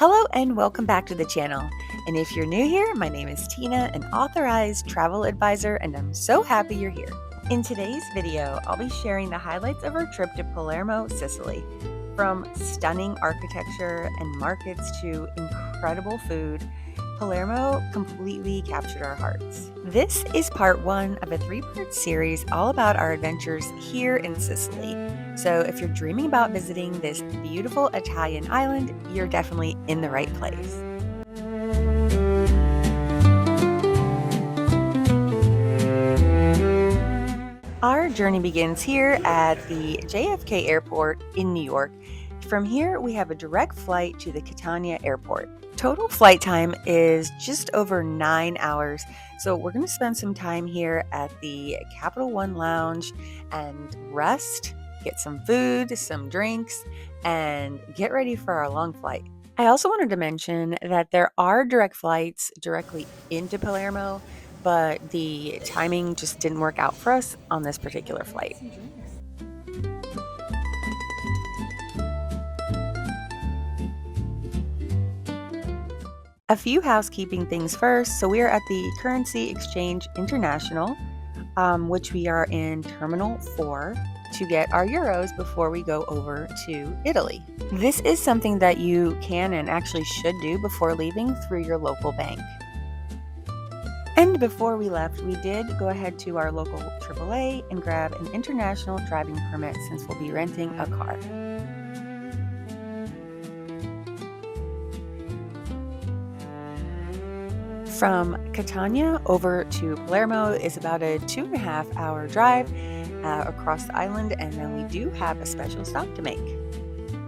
Hello and welcome back to the channel. And if you're new here, my name is Tina, an authorized travel advisor, and I'm so happy you're here. In today's video, I'll be sharing the highlights of our trip to Palermo, Sicily. From stunning architecture and markets to incredible food, Palermo completely captured our hearts. This is part one of a three-part series all about our adventures here in Sicily. So if you're dreaming about visiting this beautiful Italian island, you're definitely in the right place. Our journey begins here at the JFK Airport in New York. From here, we have a direct flight to the Catania Airport. Total flight time is just over 9 hours, so we're going to spend some time here at the Capital One Lounge and rest, get some food, some drinks, and get ready for our long flight. I also wanted to mention that there are direct flights directly into Palermo, but the timing just didn't work out for us on this particular flight. A few housekeeping things first. So we are at the Currency Exchange International, which we are in Terminal 4 to get our euros before we go over to Italy. This is something that you can and actually should do before leaving through your local bank. And before we left, we did go ahead to our local AAA and grab an international driving permit since we'll be renting a car. From Catania over to Palermo is about a 2.5 hour drive across the island, and then we do have a special stop to make.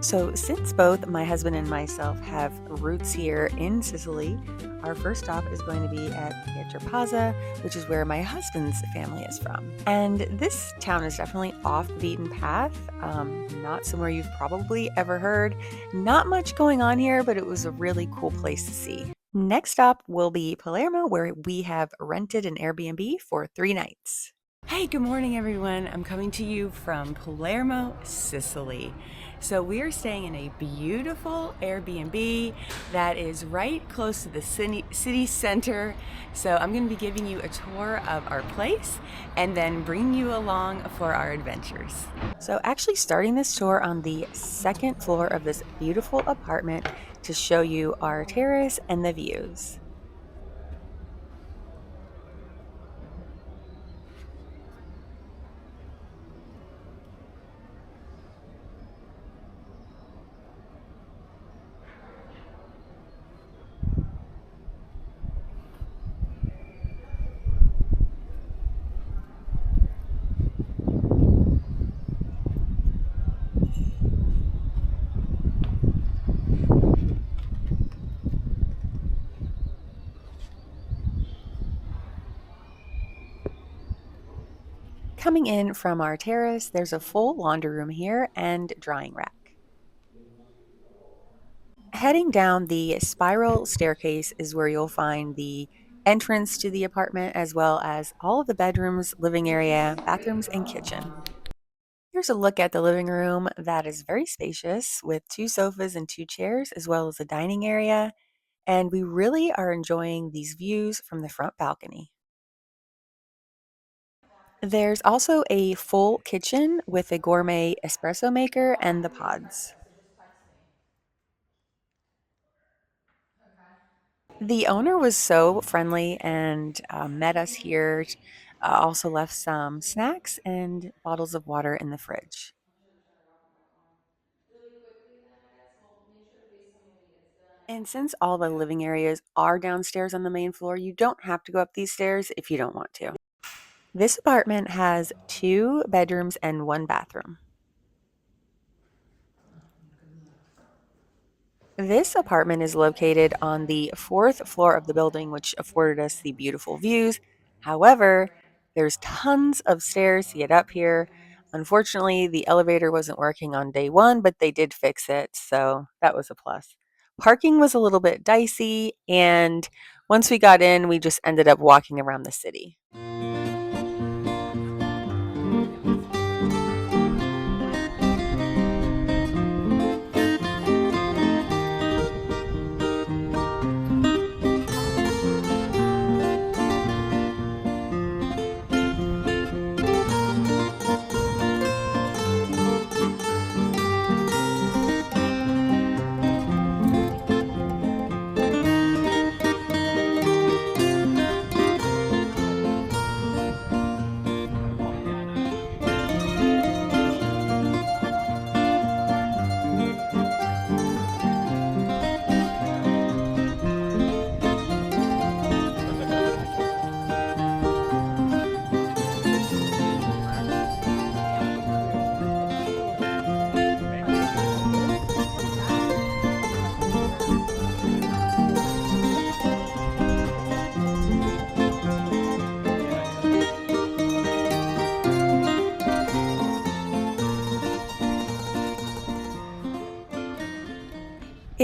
So since both my husband and myself have roots here in Sicily, our first stop is going to be at Pietrapazza, which is where my husband's family is from. And this town is definitely off the beaten path, not somewhere you've probably ever heard. Not much going on here, but it was a really cool place to see. Next stop will be Palermo, where we have rented an Airbnb for 3 nights. Hey, good morning, everyone. I'm coming to you from Palermo, Sicily. So we are staying in a beautiful Airbnb that is right close to the city center. So I'm going to be giving you a tour of our place and then bring you along for our adventures. So actually starting this tour on the second floor of this beautiful apartment to show you our terrace and the views. Coming in from our terrace, there's a full laundry room here and drying rack. Heading down the spiral staircase is where you'll find the entrance to the apartment, as well as all of the bedrooms, living area, bathrooms, and kitchen. Here's a look at the living room that is very spacious with 2 sofas and 2 chairs, as well as a dining area. And we really are enjoying these views from the front balcony. There's also a full kitchen with a gourmet espresso maker and the pods. The owner was so friendly and met us here. Also left some snacks and bottles of water in the fridge. And since all the living areas are downstairs on the main floor, you don't have to go up these stairs if you don't want to. This apartment has 2 bedrooms and 1 bathroom. This apartment is located on the 4th floor of the building, which afforded us the beautiful views. However, there's tons of stairs to get up here. Unfortunately, the elevator wasn't working on day 1, but they did fix it, so that was a plus. Parking was a little bit dicey, and once we got in, we just ended up walking around the city.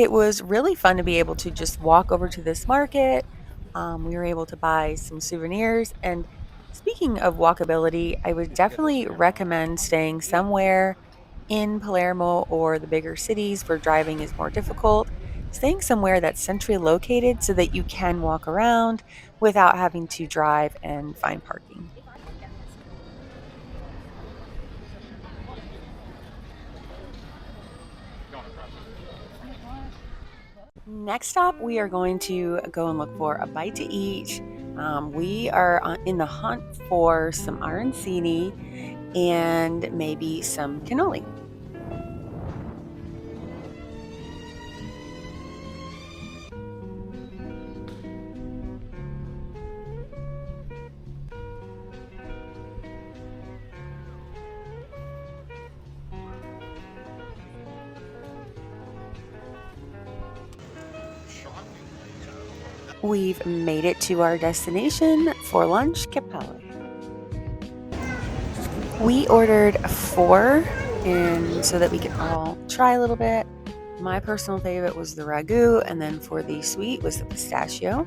It was really fun to be able to just walk over to this market. We were able to buy some souvenirs. And speaking of walkability, I would definitely recommend staying somewhere in Palermo or the bigger cities where driving is more difficult. Staying somewhere that's centrally located so that you can walk around without having to drive and find parking. Next up, we are going to go and look for a bite to eat. We are in the hunt for some arancini and maybe some cannoli. We've made it to our destination for lunch, Capella. We ordered four, and so that we could all try a little bit. My personal favorite was the ragu, and then for the sweet was the pistachio.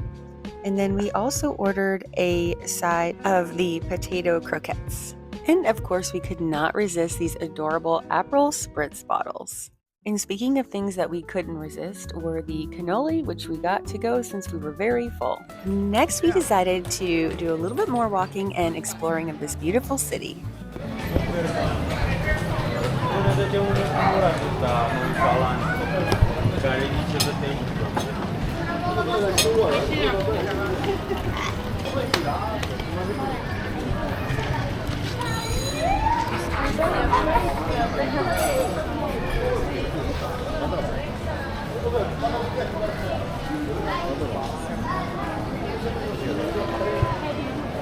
And then we also ordered a side of the potato croquettes. And of course, we could not resist these adorable Aperol Spritz bottles. And speaking of things that we couldn't resist were the cannoli, which we got to go since we were very full. Next, we decided to do a little bit more walking and exploring of this beautiful city.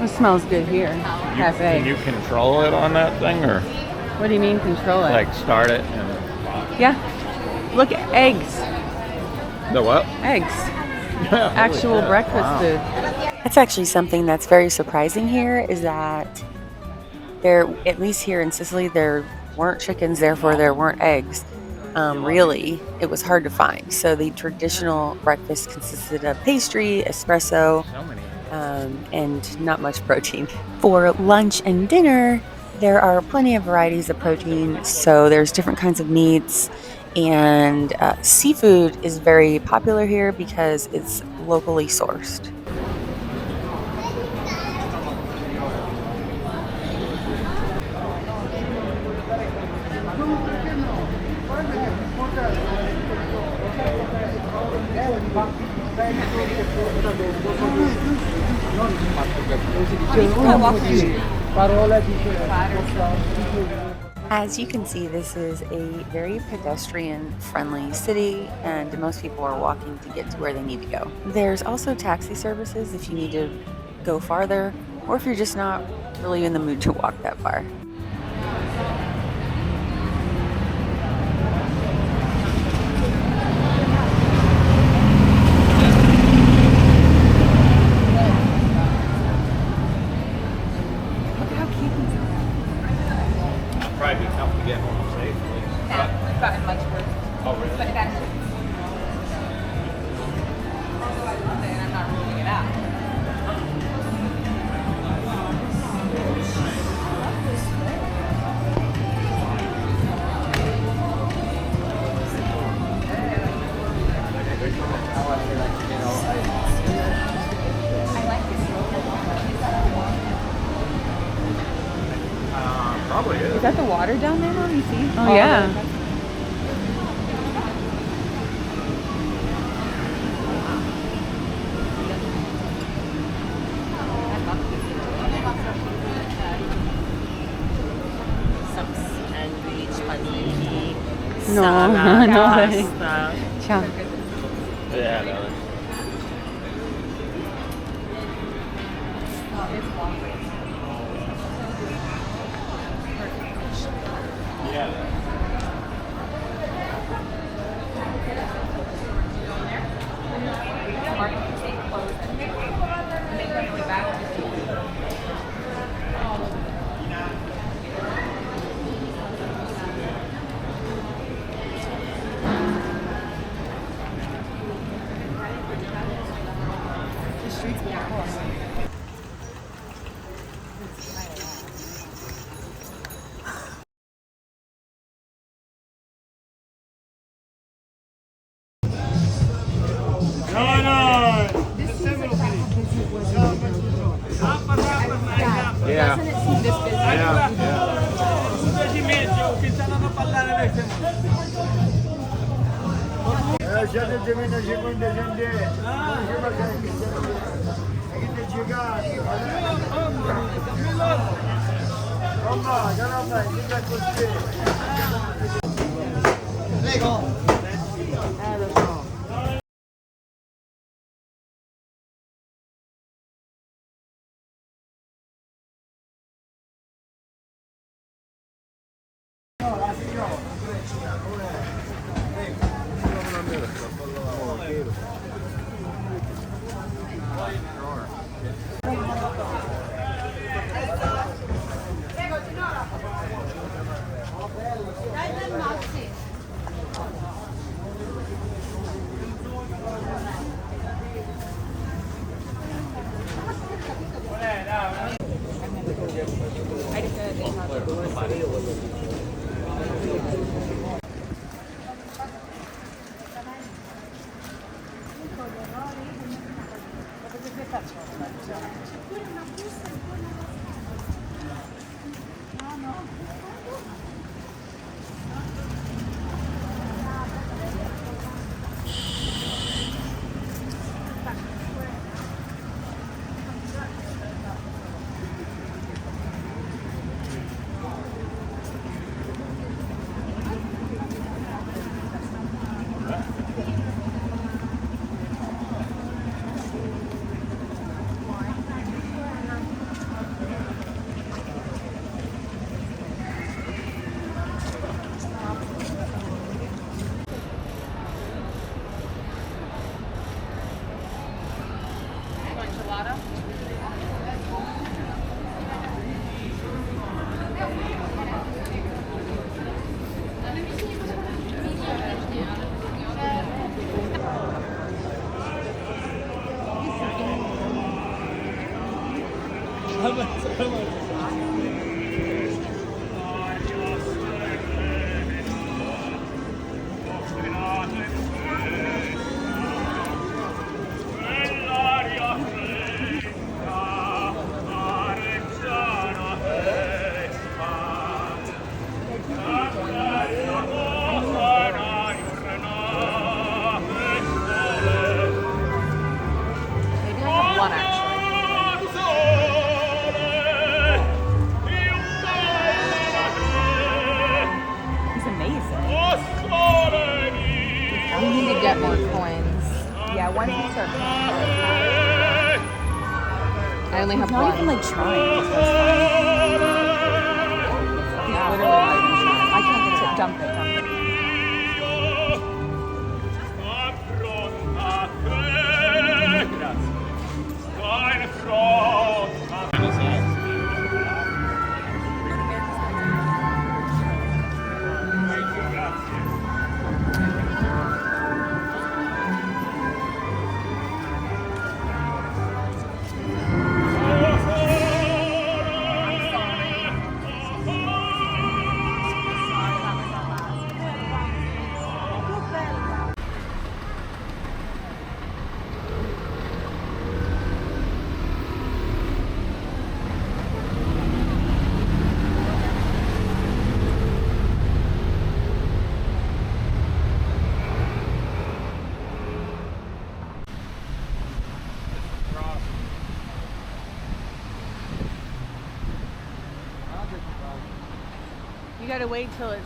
It smells good here. Cafe. Can you control it on that thing, or What do you mean control it? like start it and Yeah. Look at eggs. the what? Eggs. Yeah, Actual holy shit. breakfast Wow. food. That's actually something that's very surprising here is that there, at least here in Sicily, there weren't chickens, therefore there weren't eggs. Really, it was hard to find. So the traditional breakfast consisted of pastry, espresso, So many. and not much protein. For lunch and dinner, there are plenty of varieties of protein. So there's different kinds of meats, and seafood is very popular here because it's locally sourced. As you can see, this is a very pedestrian-friendly city, and most people are walking to get to where they need to go. There's also taxi services if you need to go farther, or if you're just not really in the mood to walk that far. Look how cute these are. It'll probably be tough to get home safely. I've gotten much worse. Oh, really? But that's and I'm not ruling it out. I like this. Probably is. Is that the water down there, Mom? You see? Oh, yeah. Some sandwich, panini, No, salad, no way. pasta. Ciao. Yeah, no. Yeah. Doesn't it seem this busy? He's amazing. We need to get more coins. Yeah, one piece are I only have He's not one. even like trying. Yeah, literally not even trying. I can't get it. Dump it, dump it. You gotta wait till it's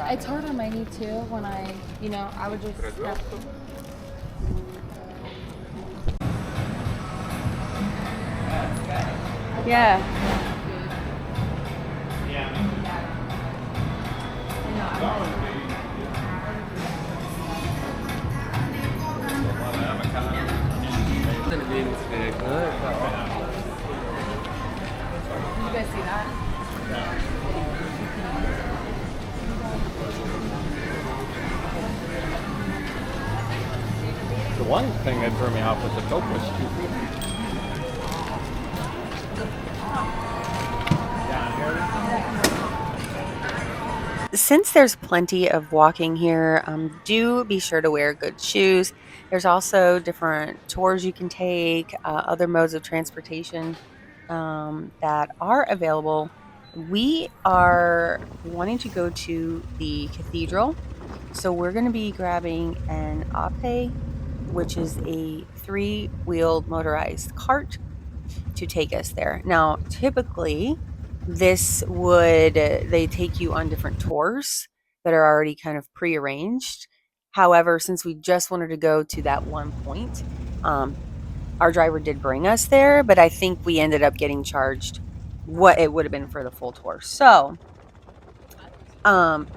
It's hard on my knee too when I would just. Yeah. Did you guys see that? The one thing that threw me off was the Coke was $2.50. Since there's plenty of walking here, do be sure to wear good shoes. There's also different tours you can take, other modes of transportation that are available. We are wanting to go to the cathedral, so we're going to be grabbing an ape, which is a three-wheeled motorized cart to take us there. Now, typically, they take you on different tours that are already kind of prearranged. However, since we just wanted to go to that one point, our driver did bring us there, but I think we ended up getting charged what it would have been for the full tour. So,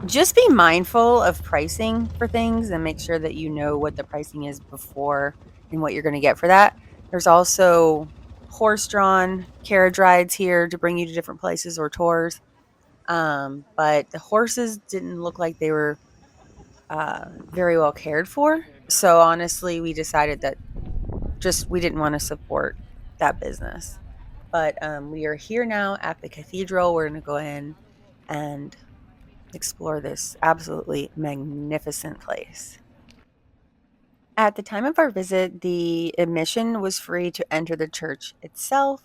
just be mindful of pricing for things and make sure that you know what the pricing is before and what you're going to get for that. There's also horse-drawn carriage rides here to bring you to different places or tours. But the horses didn't look like they were very well cared for. So honestly, we decided that just we didn't want to support that business. But we are here now at the cathedral. We're going to go in and explore this absolutely magnificent place. At the time of our visit, the admission was free to enter the church itself,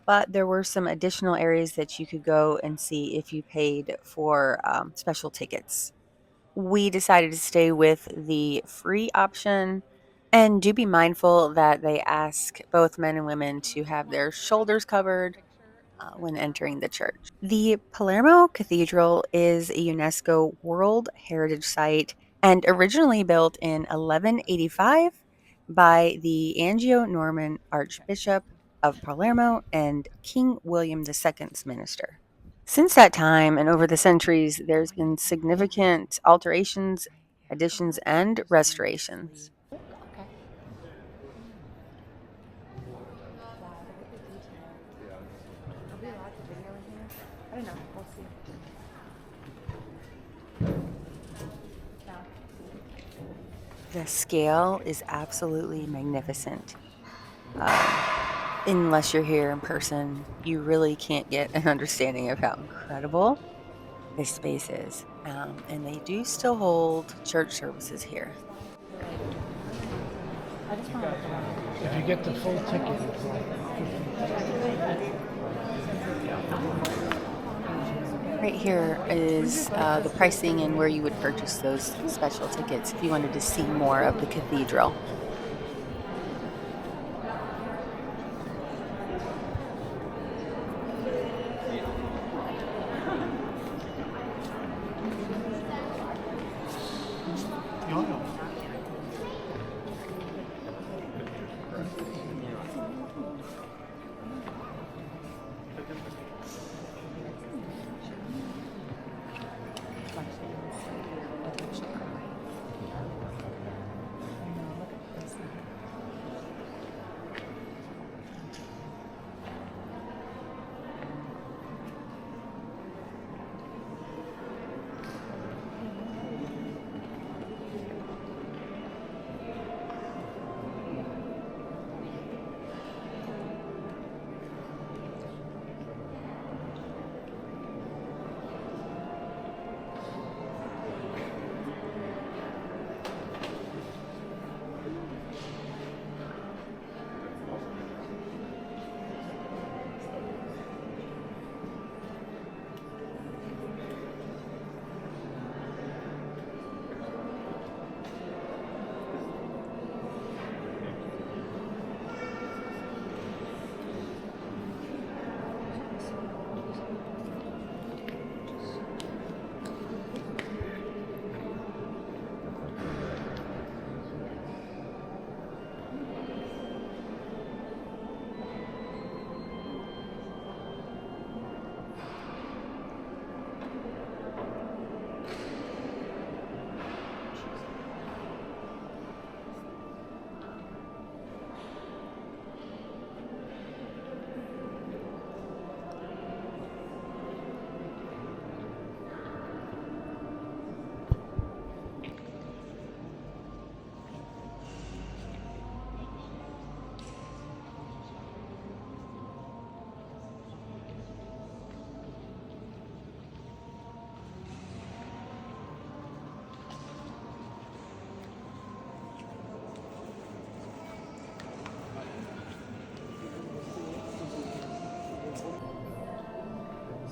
but there were some additional areas that you could go and see if you paid for special tickets. We decided to stay with the free option. And do be mindful that they ask both men and women to have their shoulders covered when entering the church. The Palermo Cathedral is a UNESCO World Heritage Site and originally built in 1185 by the Anglo-Norman Archbishop of Palermo and King William II's minister. Since that time and over the centuries, there's been significant alterations, additions, and restorations. Okay. Are we allowed to video in here? I don't know. We'll see. The scale is absolutely magnificent. Unless you're here in person, you really can't get an understanding of how incredible this space is. And they do still hold church services here. I just want to look around. If you get the full ticket, it's like 50. Right here is the pricing and where you would purchase those special tickets if you wanted to see more of the cathedral.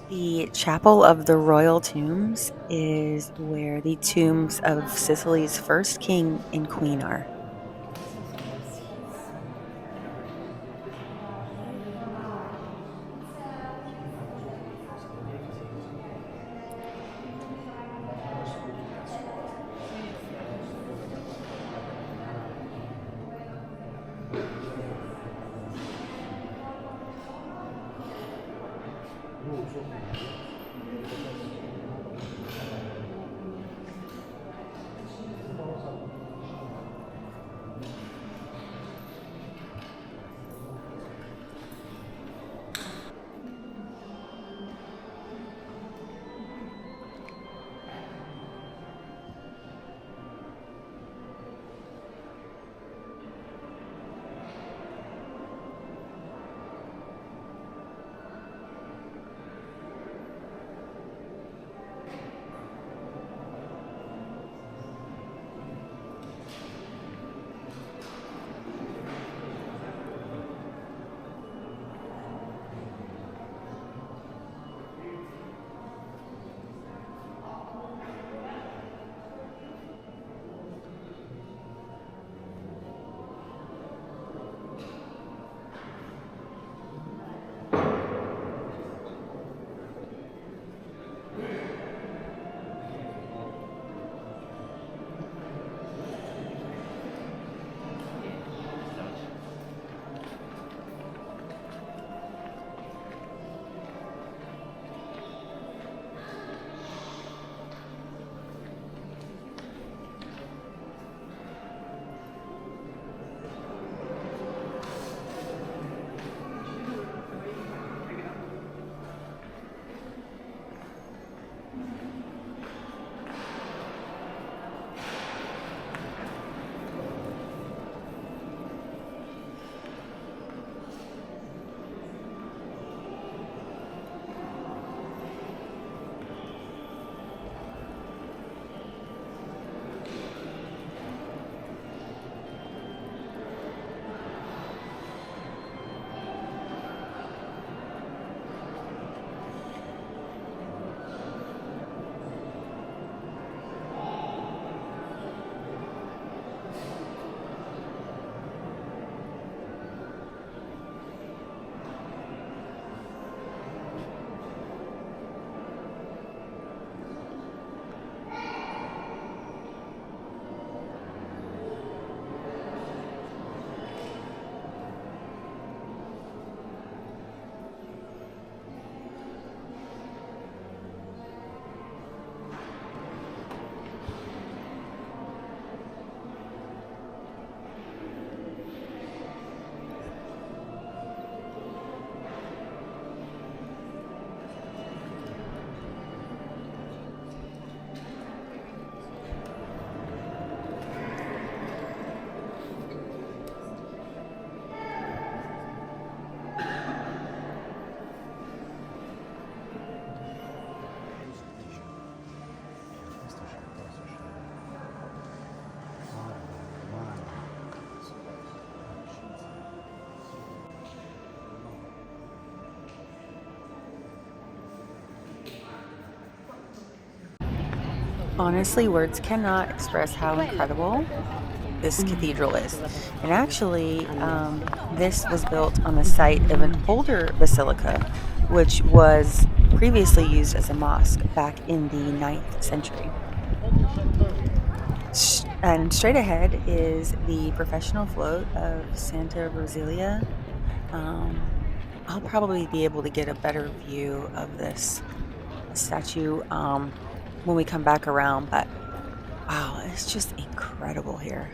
The Chapel of the Royal Tombs is where the tombs of Sicily's first king and queen are. Honestly, words cannot express how incredible this cathedral is. And actually, this was built on the site of an older basilica, which was previously used as a mosque back in the 9th century. And straight ahead is the professional float of Santa Rosilia. Um, I'll probably be able to get a better view of this statue when we come back around, but wow, it's just incredible here.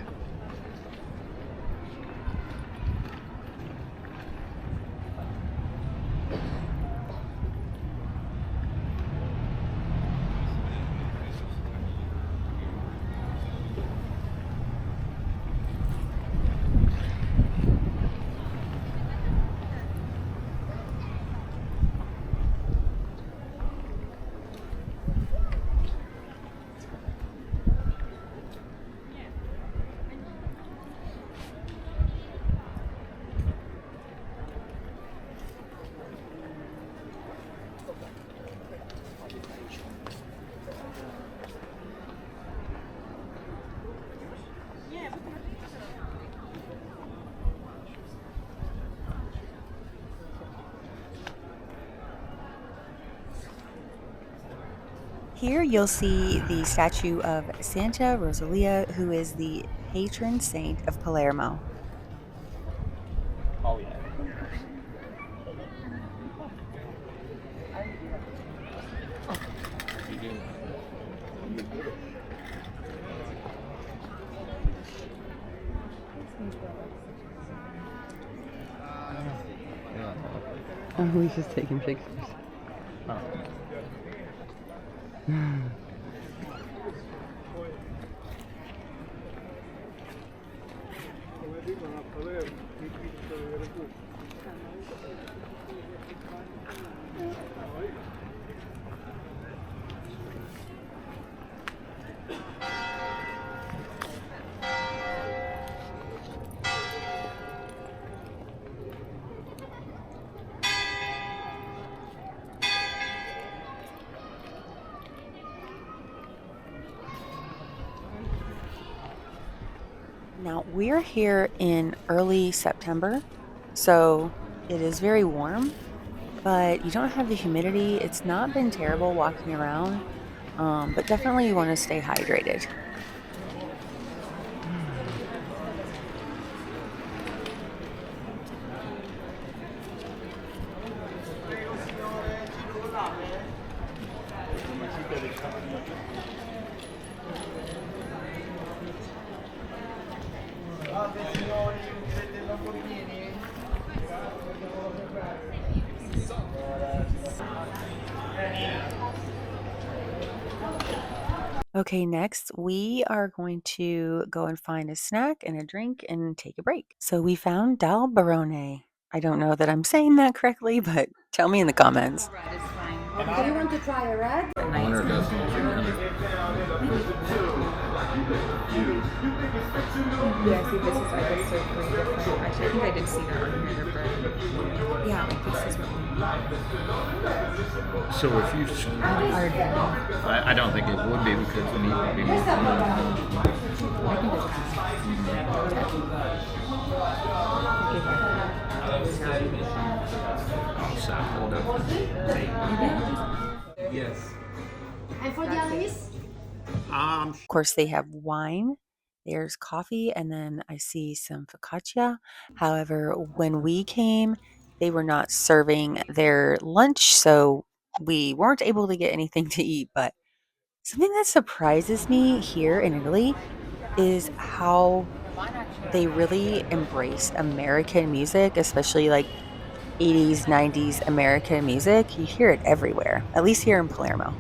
Here you'll see the statue of Santa Rosalia, who is the patron saint of Palermo. Oh yeah. You do. Yeah. Oh, he's just taking pictures. Oh. Now, we're here in early September, so it is very warm, but you don't have the humidity. It's not been terrible walking around, but definitely you want to stay hydrated. Okay, next we are going to go and find a snack and a drink and take a break. So we found Dal Barone. I don't know that I'm saying that correctly, but tell me in the comments. Red is fine. Do you want to try a red? I wonder if that's Yeah, see, this is, I guess, so pretty different. Actually, I think I did see that on here, the bread. Yeah, like this is what So if you, I don't think it would be because the meat would be more. I can just Yes. And for the others? Of course, they have wine, there's coffee, and then I see some focaccia. However, when we came, they were not serving their lunch, so we weren't able to get anything to eat. But something that surprises me here in Italy is how they really embrace American music, especially like 80s, 90s American music. You hear it everywhere, at least here in Palermo.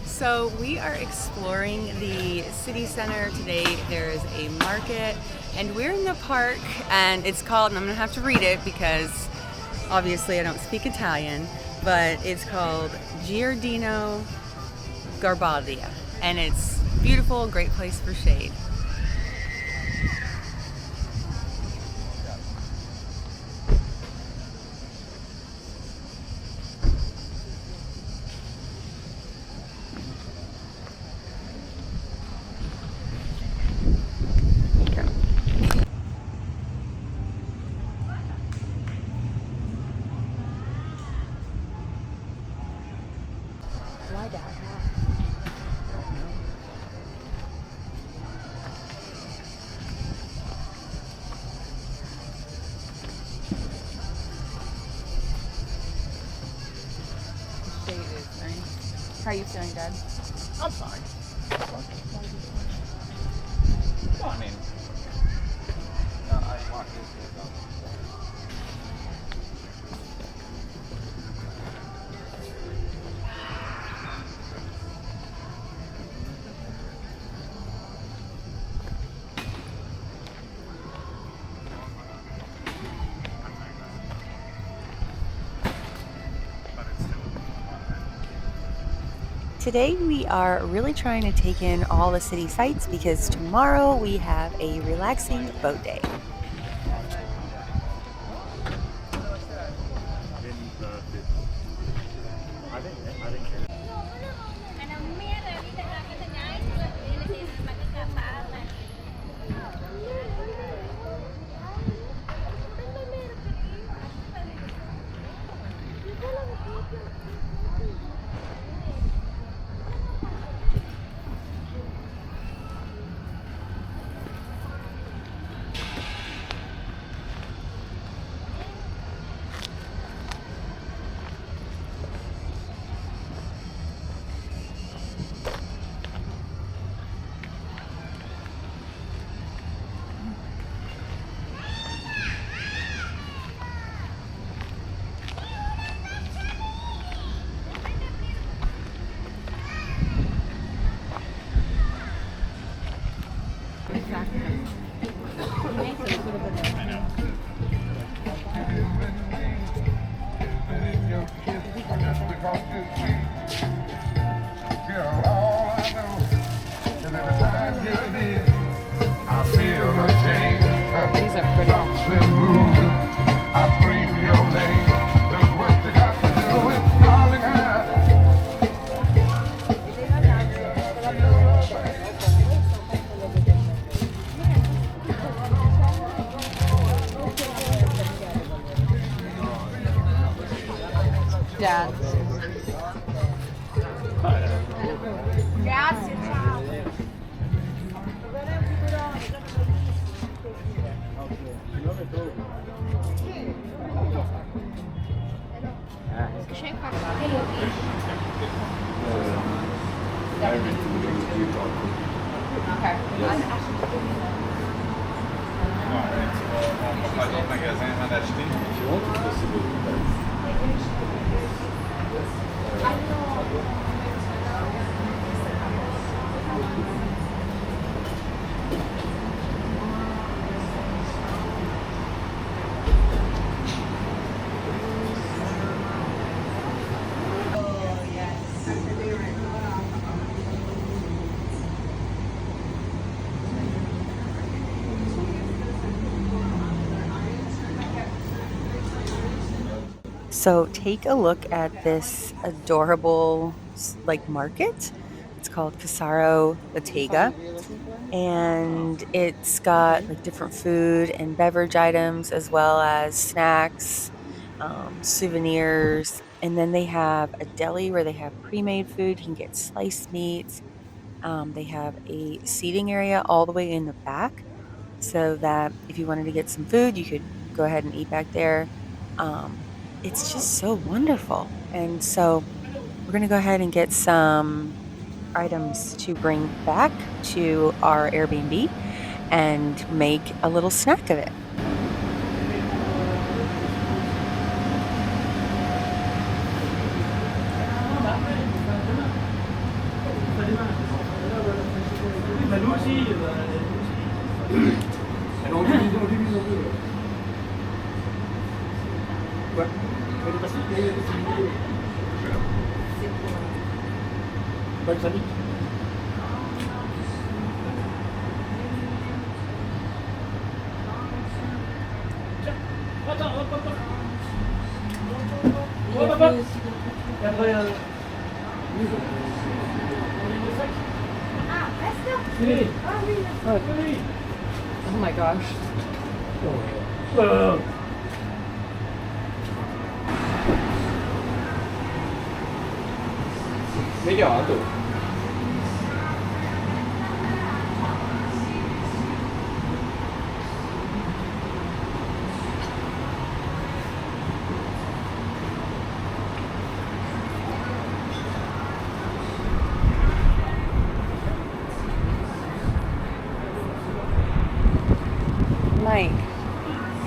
So we are exploring the city center today. There is a market and we're in the park and it's called, and I'm gonna have to read it because obviously I don't speak Italian, but it's called Giardino Garbadia and it's beautiful, great place for shade. How are you feeling, Dad? I'm fine. Well, I mean, I walked this up. Today we are really trying to take in all the city sights because tomorrow we have a relaxing boat day. These are pretty. Dad. Okay. So take a look at this adorable like market. It's called Casaro Bottega, and it's got like different food and beverage items as well as snacks, souvenirs, and then they have a deli where they have pre-made food. You can get sliced meats. They have a seating area all the way in the back, so that if you wanted to get some food, you could go ahead and eat back there. It's just so wonderful. And so we're going to go ahead and get some items to bring back to our Airbnb and make a little snack of it. Oh my gosh.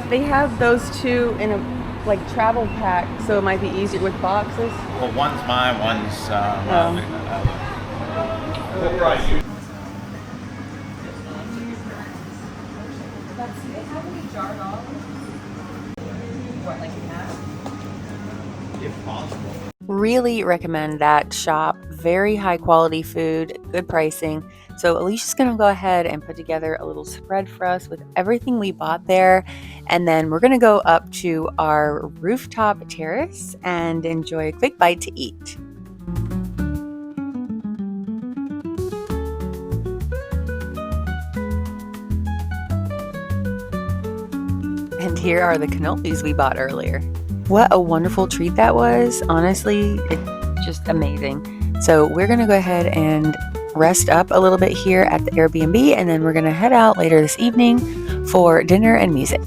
They have those two in a like travel pack, so it might be easier with boxes. Well, one's mine, one's if possible. Really recommend that shop. Very high quality food, good pricing. So Alicia's gonna go ahead and put together a little spread for us with everything we bought there. And then we're gonna go up to our rooftop terrace and enjoy a quick bite to eat. And here are the cannolis we bought earlier. What a wonderful treat that was. Honestly, it's just amazing. So we're going to go ahead and rest up a little bit here at the Airbnb, and then we're going to head out later this evening for dinner and music.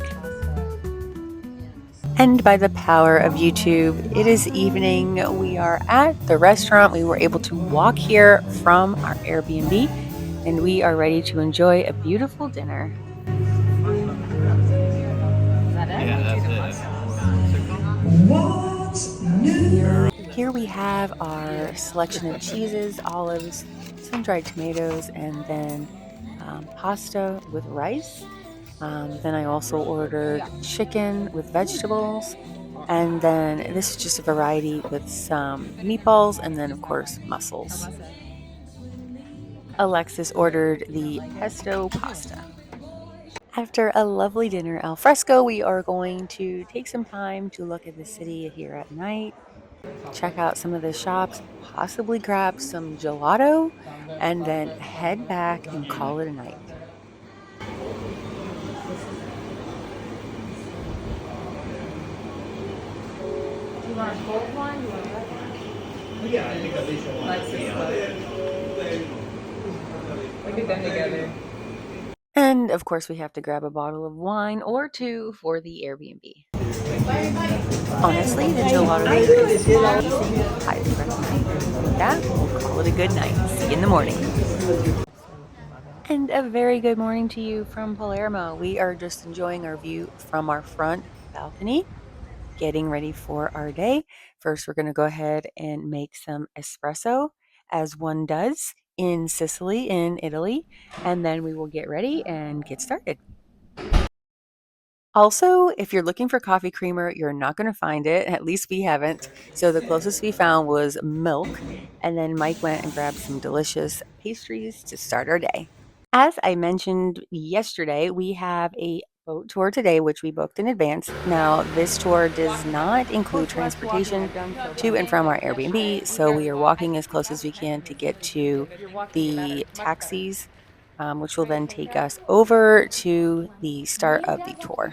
And by the power of YouTube, it is evening. We are at the restaurant. We were able to walk here from our Airbnb, and we are ready to enjoy a beautiful dinner. Here we have our selection of cheeses, olives, some dried tomatoes, and then pasta with rice. Then I also ordered chicken with vegetables. And then this is just a variety with some meatballs and then, of course, mussels. Alexis ordered the pesto pasta. After a lovely dinner al fresco, we are going to take some time to look at the city here at night, check out some of the shops, possibly grab some gelato, and then head back and call it a night. You want a cold one? You want that one? Yeah, I think Alicia wants Look at them together. And of course, we have to grab a bottle of wine or two for the Airbnb. Honestly, the gelato here is amazing. Highly recommend. With that, we'll call it a good night. See you in the morning. And a very good morning to you from Palermo. We are just enjoying our view from our front balcony, getting ready for our day. First, we're going to go ahead and make some espresso, as one does in Sicily, in Italy, and then we will get ready and get started. Also, if you're looking for coffee creamer, you're not going to find it. At least we haven't. So the closest we found was milk, and then Mike went and grabbed some delicious pastries to start our day. As I mentioned yesterday, we have a boat tour today, which we booked in advance. Now, this tour does not include transportation to and from our Airbnb, so we are walking as close as we can to get to the taxis, which will then take us over to the start of the tour.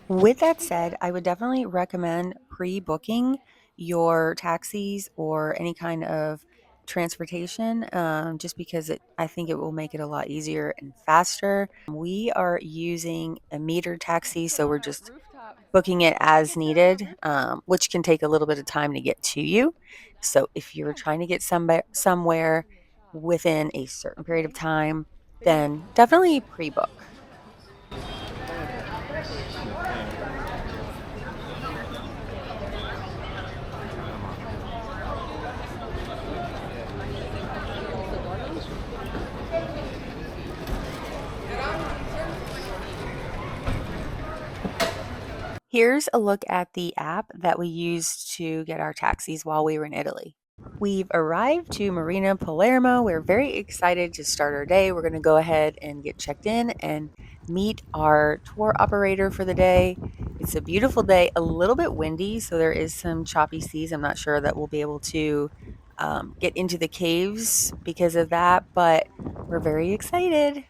With that said, I would definitely recommend pre-booking your taxis or any kind of transportation, just because I think it will make it a lot easier and faster. We are using a metered taxi, so we're just booking it as needed, which can take a little bit of time to get to you. So if you're trying to get somewhere within a certain period of time, then definitely pre-book. Here's a look at the app that we used to get our taxis while we were in Italy. We've arrived to Marina Palermo. We're very excited to start our day. We're going to go ahead and get checked in and meet our tour operator for the day. It's a beautiful day, a little bit windy, so there is some choppy seas. I'm not sure that we'll be able to get into the caves because of that, but we're very excited.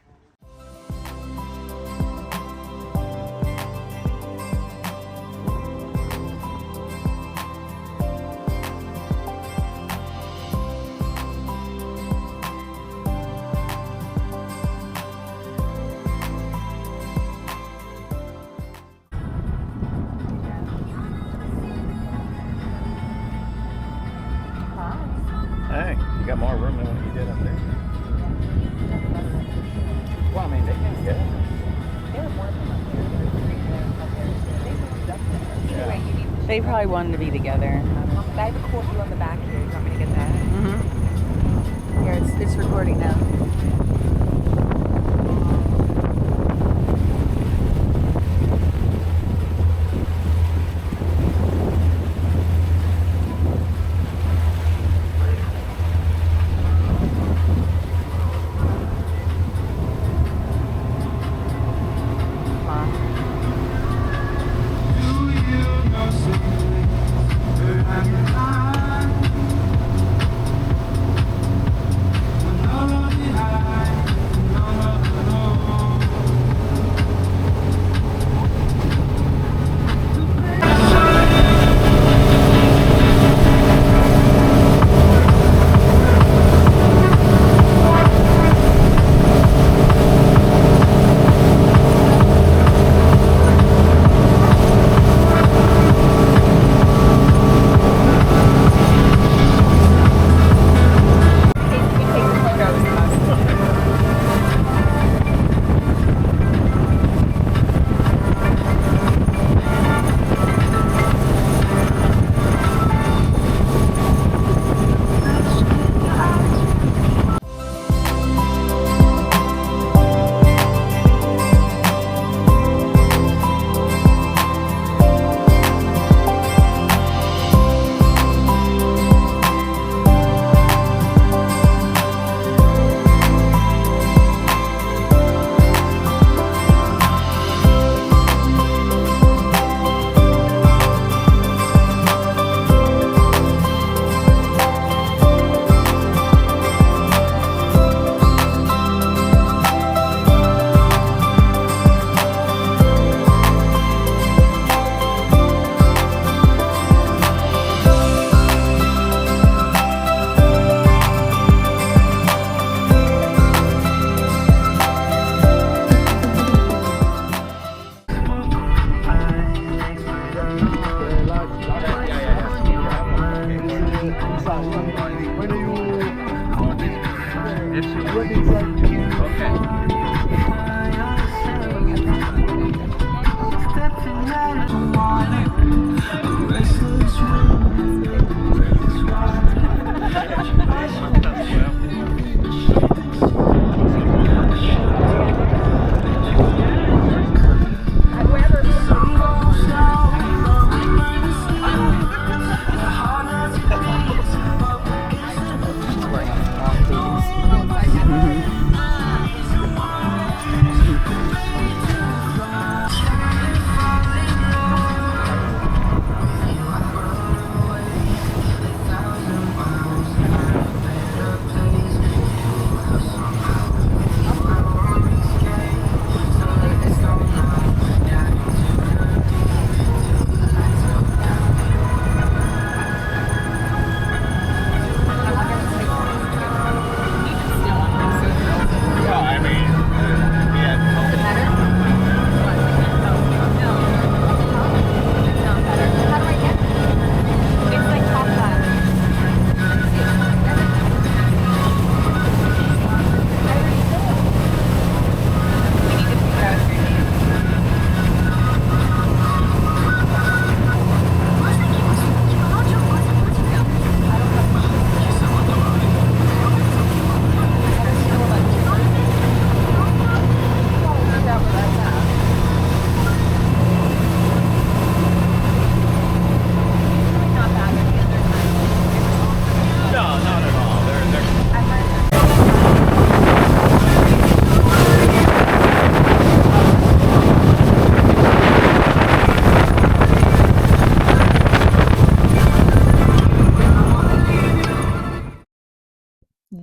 Hey, you got more room than what you did up there. Well, I mean, they can get it. They probably wanted to be together. I have a cool view on the back here. You want me to get that? Mm-hmm. Here, it's recording now.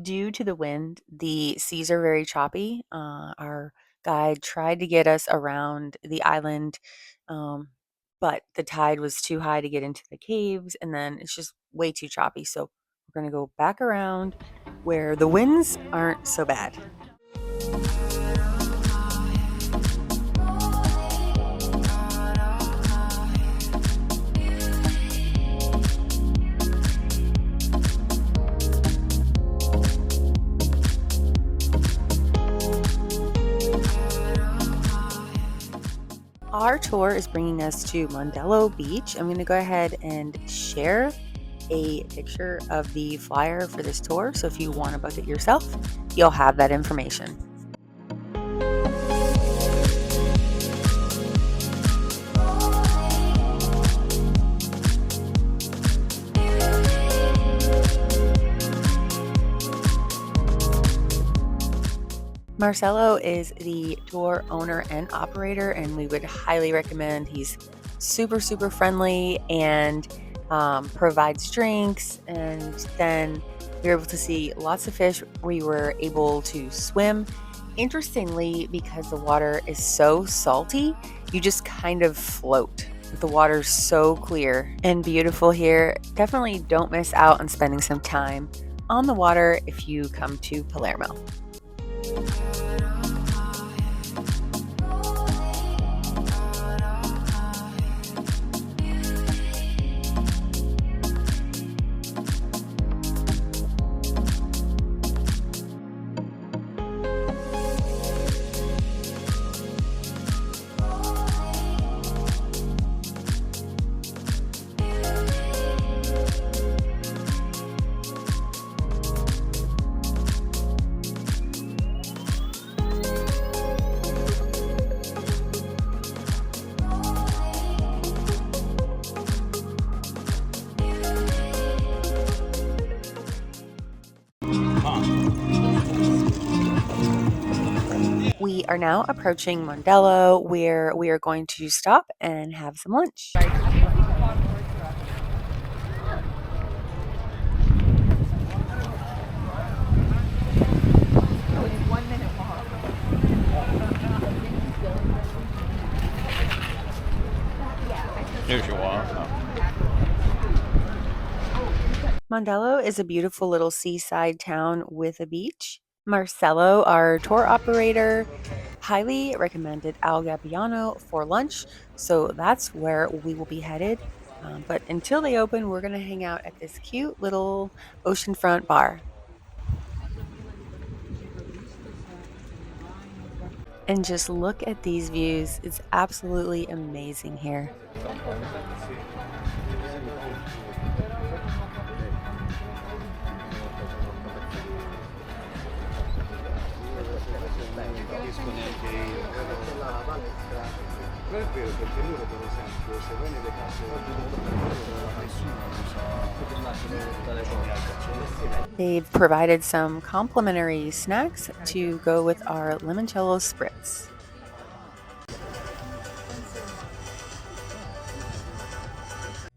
Due to the wind, the seas are very choppy. Our guide tried to get us around the island, um, but the tide was too high to get into the caves, and then it's just way too choppy. So we're going to go back around where the winds aren't so bad. Our our tour is bringing us to Mondello Beach. I'm going to go ahead and share a picture of the flyer for this tour. So if you want to book it yourself, you'll have that information. Marcelo is the tour owner and operator, and we would highly recommend. He's super, super friendly and provides drinks. And then we were able to see lots of fish. We were able to swim. Interestingly, because the water is so salty, you just kind of float. The water's so clear and beautiful here. Definitely don't miss out on spending some time on the water if you come to Palermo. We are now approaching Mondello, where we are going to stop and have some lunch. Here's your walk. Mondello is a beautiful little seaside town with a beach. Marcelo, our tour operator, highly recommended Al Gabbiano for lunch, so that's where we will be headed. But until they open, we're going to hang out at this cute little oceanfront bar. And just look at these views. It's absolutely amazing here. They've provided some complimentary snacks to go with our limoncello spritz.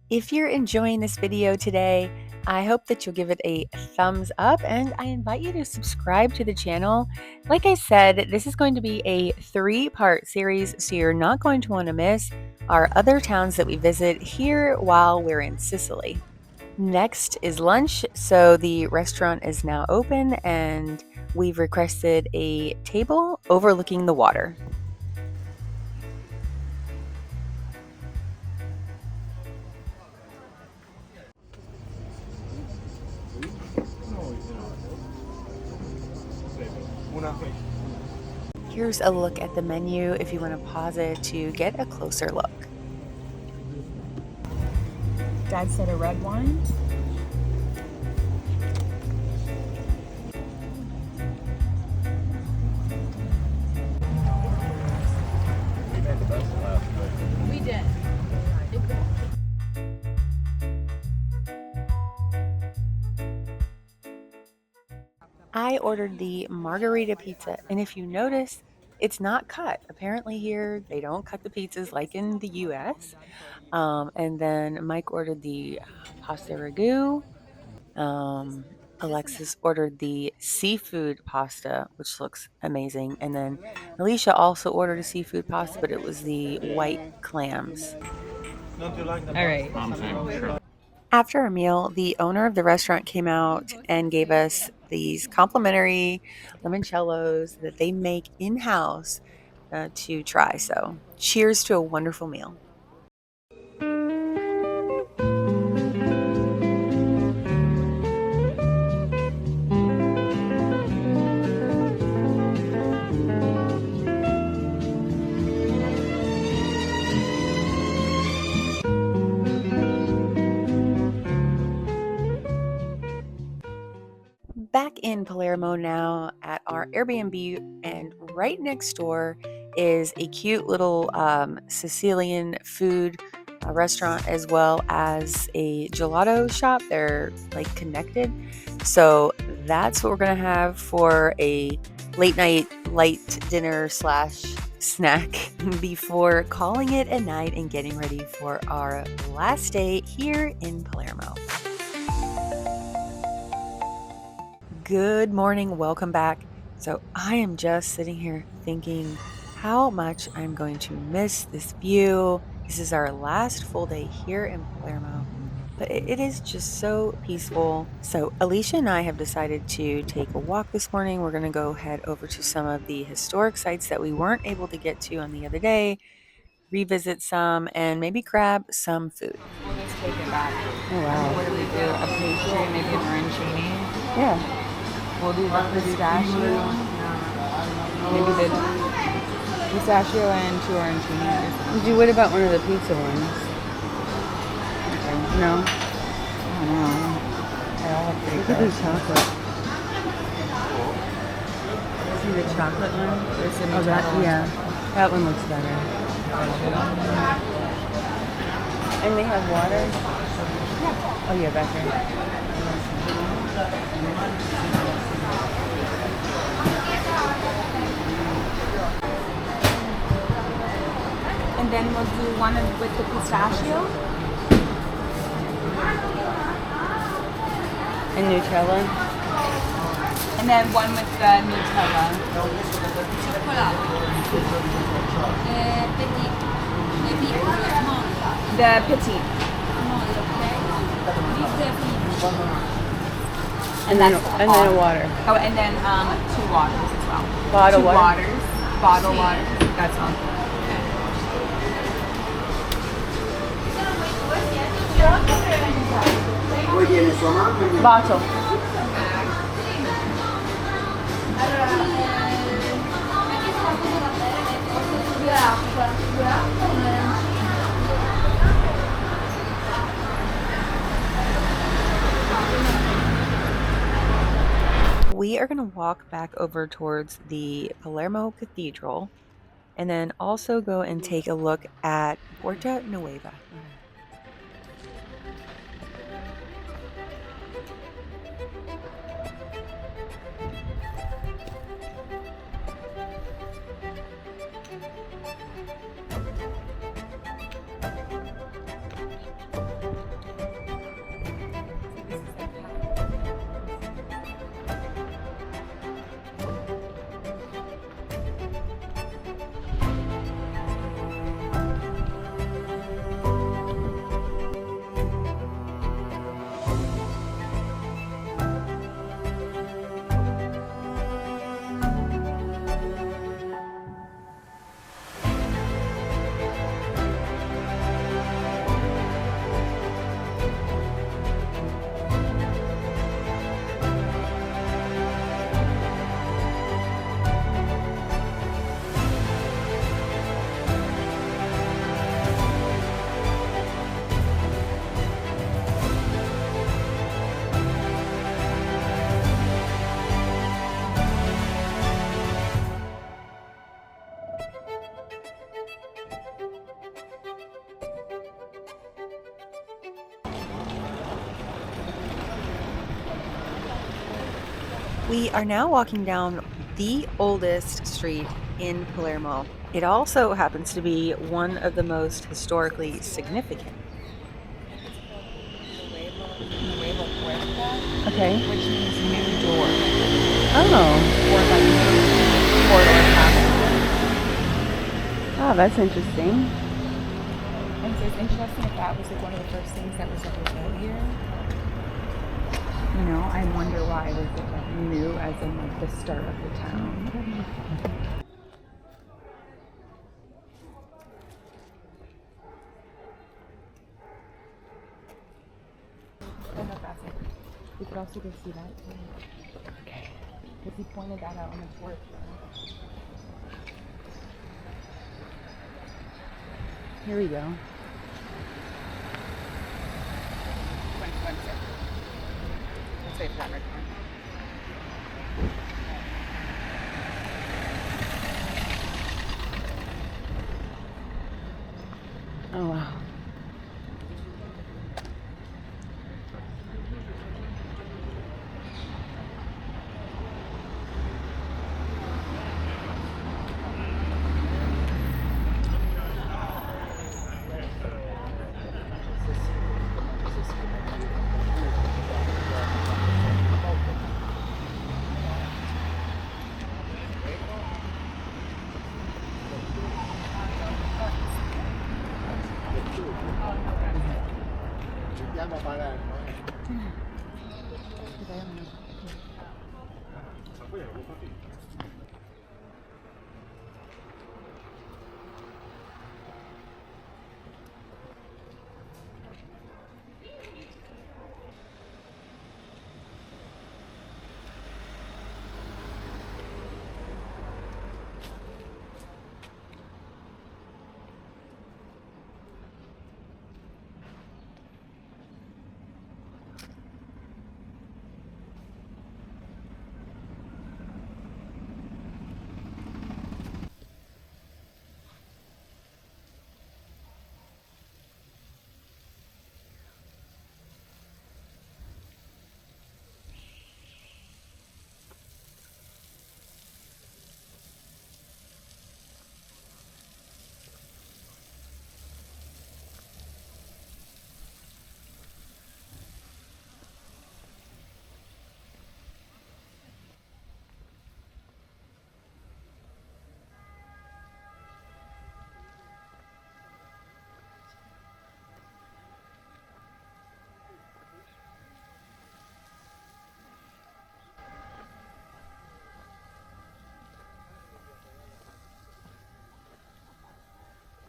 If you're enjoying this video today, I hope that you'll give it a thumbs up, and I invite you to subscribe to the channel. Like I said, this is going to be a 3-part series, so you're not going to want to miss our other towns that we visit here while we're in Sicily. Next is lunch, so the restaurant is now open and we've requested a table overlooking the water. Here's a look at the menu if you want to pause it to get a closer look. Dad said a red wine. We did. I ordered the margarita pizza, and if you notice, it's not cut. Apparently here, they don't cut the pizzas like in the US. And then Mike ordered the pasta ragu. Alexis ordered the seafood pasta, which looks amazing. And then Alicia also ordered a seafood pasta, but it was the white clams. All right. I'm saying sure. After our meal, the owner of the restaurant came out and gave us these complimentary limoncellos that they make in-house to try. So cheers to a wonderful meal. in Palermo now at our Airbnb, and right next door is a cute little Sicilian food restaurant as well as a gelato shop. They're like connected. So that's what we're going to have for a late night light dinner slash snack before calling it a night and getting ready for our last day here in Palermo. Good morning, welcome back. So I am just sitting here thinking how much I'm going to miss this view. This is our last full day here in Palermo, but it is just so peaceful. So Alicia and I have decided to take a walk this morning. We're going to go head over to some of the historic sites that we weren't able to get to on the other day, revisit some, and maybe grab some food. We'll just take it back. Oh, wow. What do we do? A pastry, maybe an arancini. Yeah. We'll do the pistachio. Maybe the pistachio and two arancini. What about one of the pizza ones? No? I don't know. They all look pretty Look at good. these chocolate. See the chocolate one? There's the Oh, that, Nutella. yeah. That one looks better. And they have water? Yeah. Oh, yeah, back here. And then we'll do one with the pistachio. And Nutella? And then one with the Nutella. The petite. And then a water. Oh, and then two waters as well. Bottle two water? waters. Bottle waters. That's all. Bottle. We are going to walk back over towards the Palermo Cathedral and then also go and take a look at Porta Nuova. We are now walking down the oldest street in Palermo. It also happens to be one of the most historically significant. Nueva Puerta, Okay. which means new door. Oh. Or like new portal passage. Oh, that's interesting. And so it's interesting if that was like one of the first things that was ever built here. You know, I wonder why it was like new as in like the start of the town. I don't know if that's it. We could also go see that too. Okay. Because he pointed that out on the tour. Here we go. One sec. Let's wait for that record.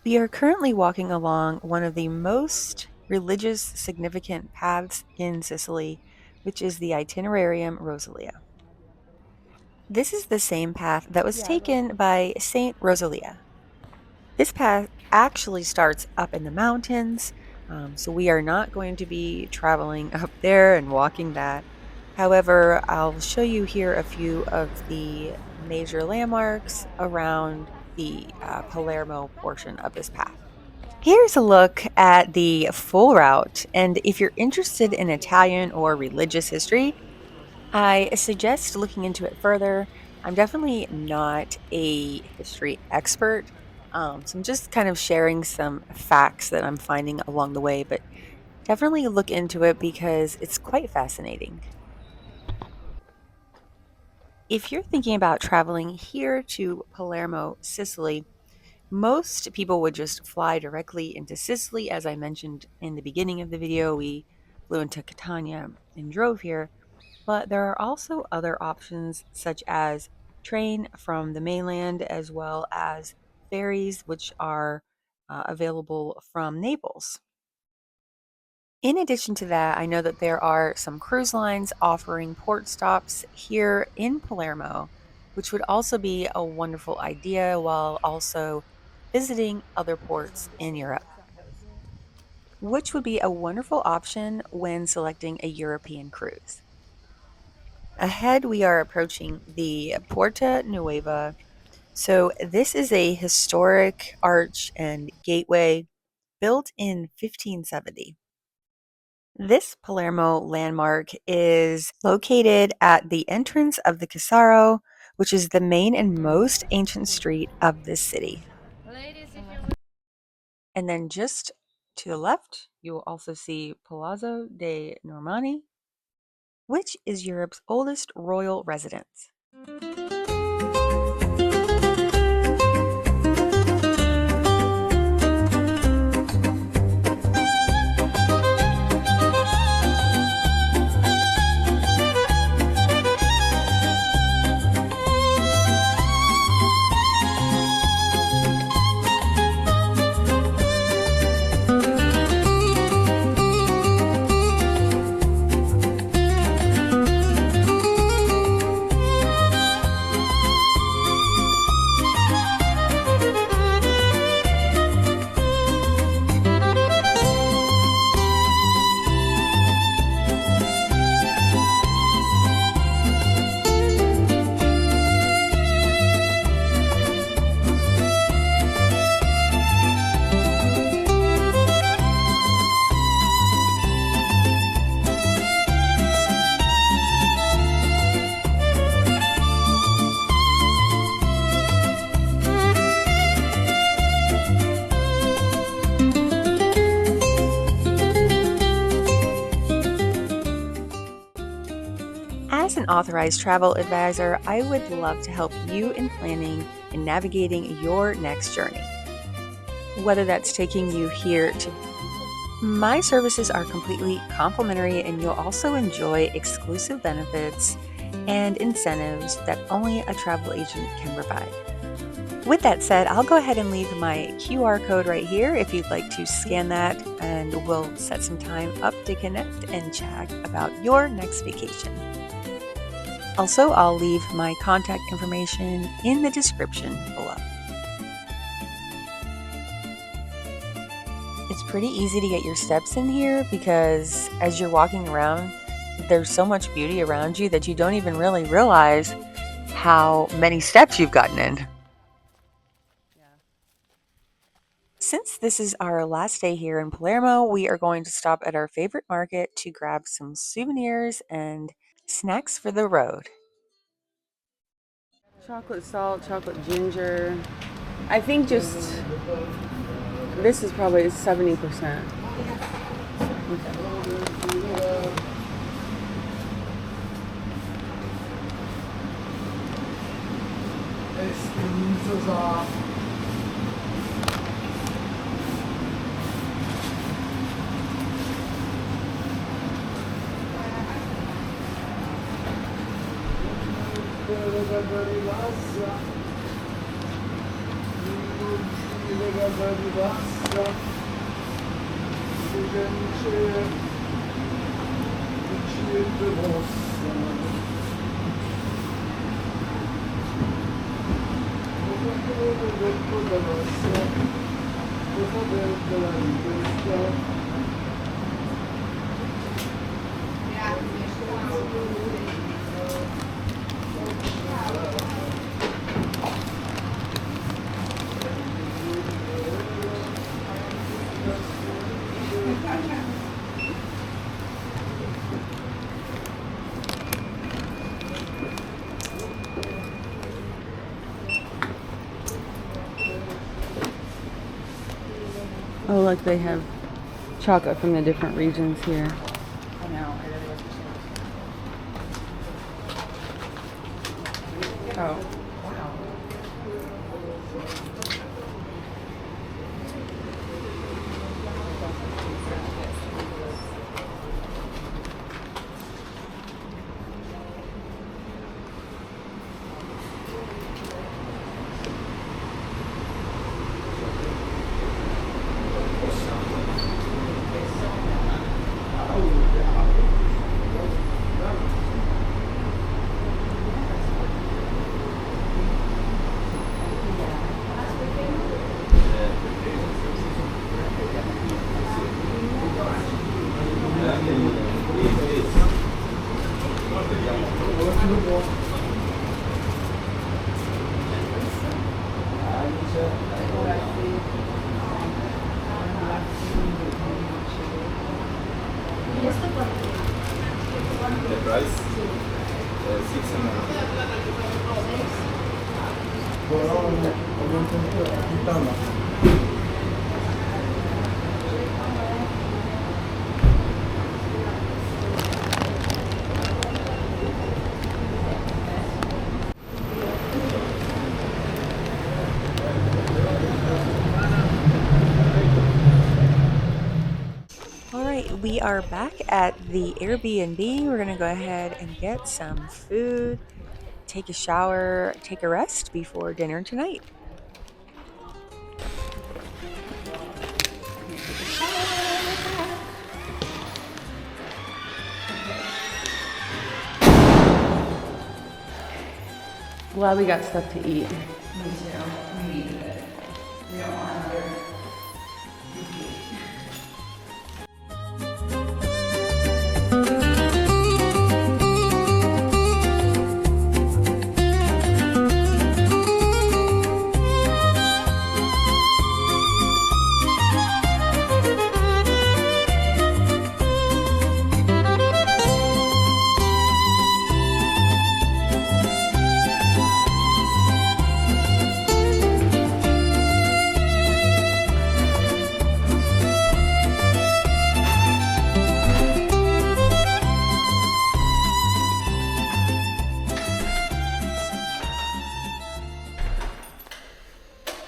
We are currently walking along one of the most religious significant paths in Sicily, which is the Itinerarium Rosalia. This is the same path that was taken by Saint Rosalia. This path actually starts up in the mountains, so we are not going to be traveling up there and walking that. However, I'll show you here a few of the major landmarks around the Palermo portion of this path. Here's a look at the full route, and if you're interested in Italian or religious history, I suggest looking into it further. I'm definitely not a history expert, so I'm just kind of sharing some facts that I'm finding along the way, but definitely look into it because it's quite fascinating. If you're thinking about traveling here to Palermo, Sicily, most people would just fly directly into Sicily. As I mentioned in the beginning of the video, we flew into Catania and drove here. But there are also other options such as train from the mainland as well as ferries, which are available from Naples. In addition to that, I know that there are some cruise lines offering port stops here in Palermo, which would also be a wonderful idea while also visiting other ports in Europe, which would be a wonderful option when selecting a European cruise. Ahead, we are approaching the Porta Nuova. So, this is a historic arch and gateway built in 1570. This Palermo landmark is located at the entrance of the Casaro, which is the main and most ancient street of this city. And then just to the left, you will also see Palazzo dei Normanni, which is Europe's oldest royal residence. As an authorized travel advisor, I would love to help you in planning and navigating your next journey. Whether that's taking you here to My services are completely complimentary, and you'll also enjoy exclusive benefits and incentives that only a travel agent can provide. With that said, I'll go ahead and leave my QR code right here if you'd like to scan that, and we'll set some time up to connect and chat about your next vacation. Also, I'll leave my contact information in the description below. It's pretty easy to get your steps in here because as you're walking around, there's so much beauty around you that you don't even really realize how many steps you've gotten in. Since this is our last day here in Palermo, we are going to stop at our favorite market to grab some souvenirs and snacks for the road. Chocolate salt, chocolate ginger. I think just this is probably 70%. Oh, look, they have chocolate from the different regions here. I know. I really wasn't sure. Oh, wow. The price? 600. All right, we are back at the Airbnb. We're going to go ahead and get some food, take a shower, take a rest before dinner tonight. Glad we got stuff to eat.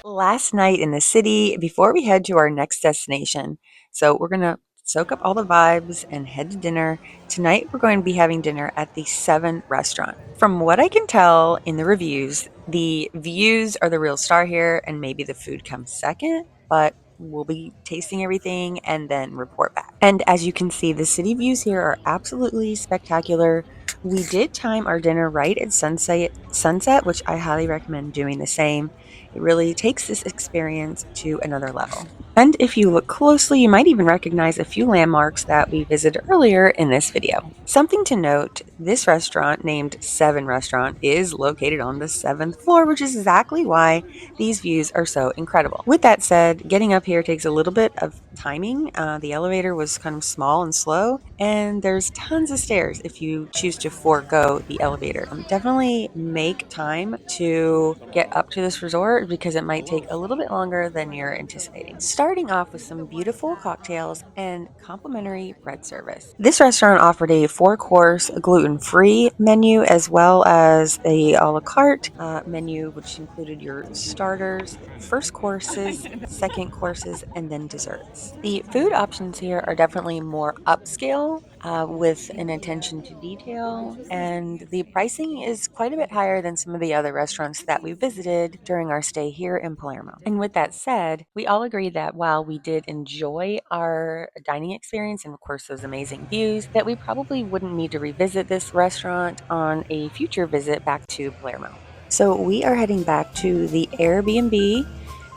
Last night in the city before we head to our next destination. So we're going to soak up all the vibes and head to dinner. Tonight, we're going to be having dinner at the Seven restaurant. From what I can tell in the reviews, the views are the real star here, and maybe the food comes second, but we'll be tasting everything and then report back. And as you can see, the city views here are absolutely spectacular. We did time our dinner right at sunset, which I highly recommend doing the same. It really takes this experience to another level. And if you look closely, you might even recognize a few landmarks that we visited earlier in this video. Something to note, this restaurant, named Seven Restaurant, is located on the 7th floor, which is exactly why these views are so incredible. With that said, getting up here takes a little bit of timing. The elevator was kind of small and slow, and there's tons of stairs if you choose to forego the elevator. Definitely make time to get up to this resort because it might take a little bit longer than you're anticipating. Starting off with some beautiful cocktails and complimentary bread service. This restaurant offered a 4-course gluten-free menu as well as a a la carte menu, which included your starters, first courses, second courses, and then desserts. The food options here are definitely more upscale with an attention to detail, and the pricing is quite a bit higher than some of the other restaurants that we visited during our stay here in Palermo. And with that said, we all agree that while we did enjoy our dining experience and of course those amazing views, that we probably wouldn't need to revisit this restaurant on a future visit back to Palermo. So we are heading back to the Airbnb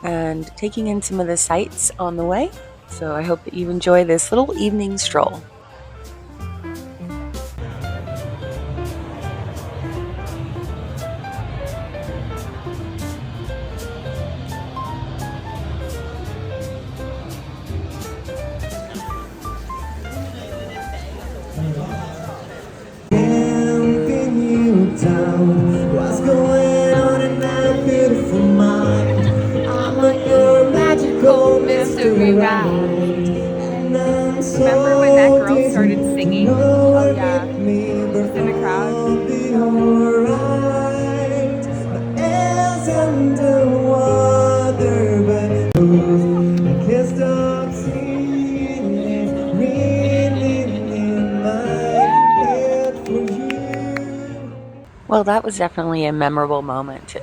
and taking in some of the sights on the way. So I hope that you enjoy this little evening stroll. What's going on in that beautiful mind? I'm like your magical mystery ride. Remember when that girl started singing? Oh yeah, just in the crowd. Well, that was definitely a memorable moment.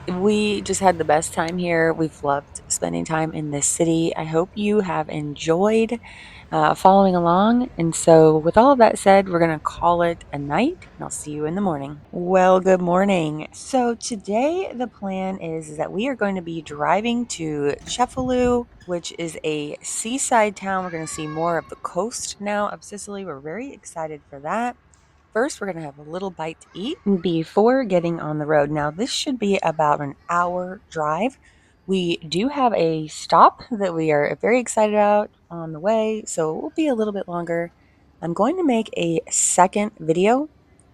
We just had the best time here. We've loved spending time in this city. I hope you have enjoyed following along. And so, with all of that said, we're going to call it a night, and I'll see you in the morning. Well, good morning. So, today the plan is that we are going to be driving to Cefalù, which is a seaside town. We're going to see more of the coast now of Sicily. We're very excited for that. First, we're going to have a little bite to eat before getting on the road. Now, this should be about an hour drive. We do have a stop that we are very excited about on the way, so it will be a little bit longer. I'm going to make a second video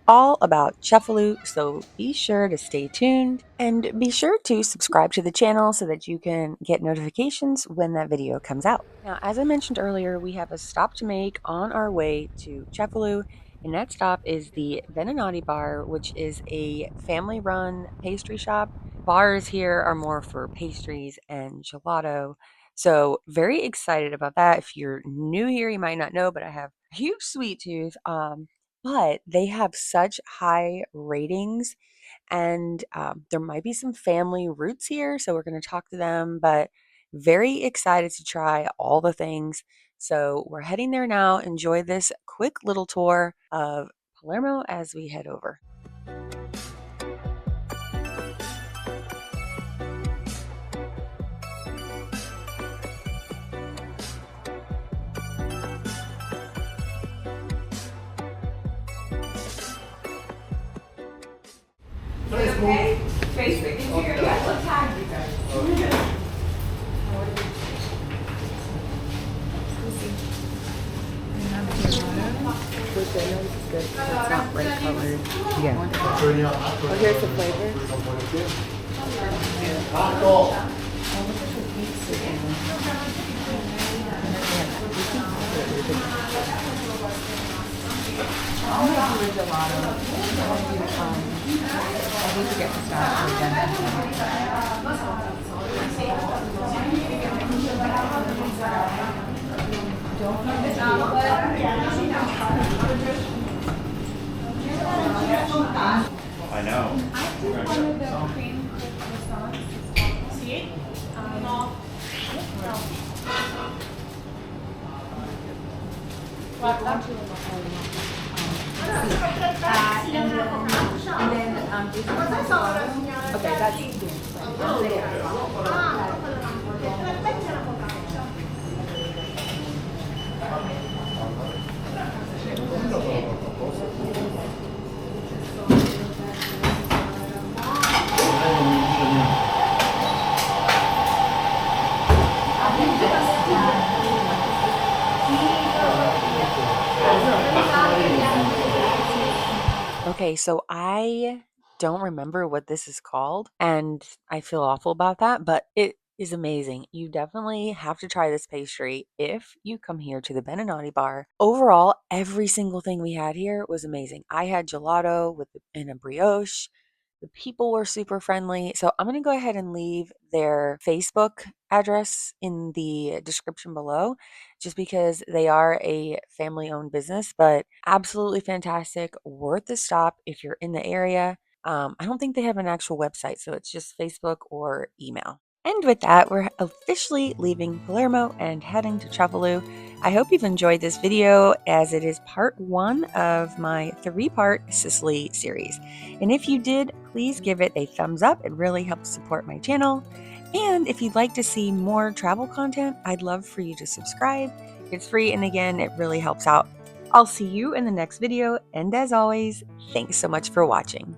all about Cefalù, so be sure to stay tuned and be sure to subscribe to the channel so that you can get notifications when that video comes out. Now, as I mentioned earlier, we have a stop to make on our way to Cefalù, and that stop is the Beninati Bar, which is a family-run pastry shop. Bars here are more for pastries and gelato. So very excited about that. If you're new here, you might not know, but I have a huge sweet tooth. But they have such high ratings, and there might be some family roots here, so we're going to talk to them, but very excited to try all the things. So we're heading there now. Enjoy this quick little tour of Palermo as we head over. Okay. Facebook, Instagram. Yeah, what time you guys? Which I know this is good. It's not bright colored. Yeah. Oh, here's the flavor. I'm gonna do a gelato. I want you to come. I need to get the start with them. I know. Okay, so I don't remember what this is called, and I feel awful about that, but it is amazing. You definitely have to try this pastry if you come here to the Beninati Bar. Overall, every single thing we had here was amazing. I had gelato in a brioche. The people were super friendly. So I'm going to go ahead and leave their Facebook address in the description below just because they are a family owned business, but absolutely fantastic. Worth the stop if you're in the area. I don't think they have an actual website, so it's just Facebook or email. And with that, we're officially leaving Palermo and heading to Cefalù. I hope you've enjoyed this video as it is part 1 of my 3-part Sicily series. And if you did, please give it a thumbs up. It really helps support my channel. And if you'd like to see more travel content, I'd love for you to subscribe. It's free, and again, it really helps out. I'll see you in the next video, and as always, thanks so much for watching.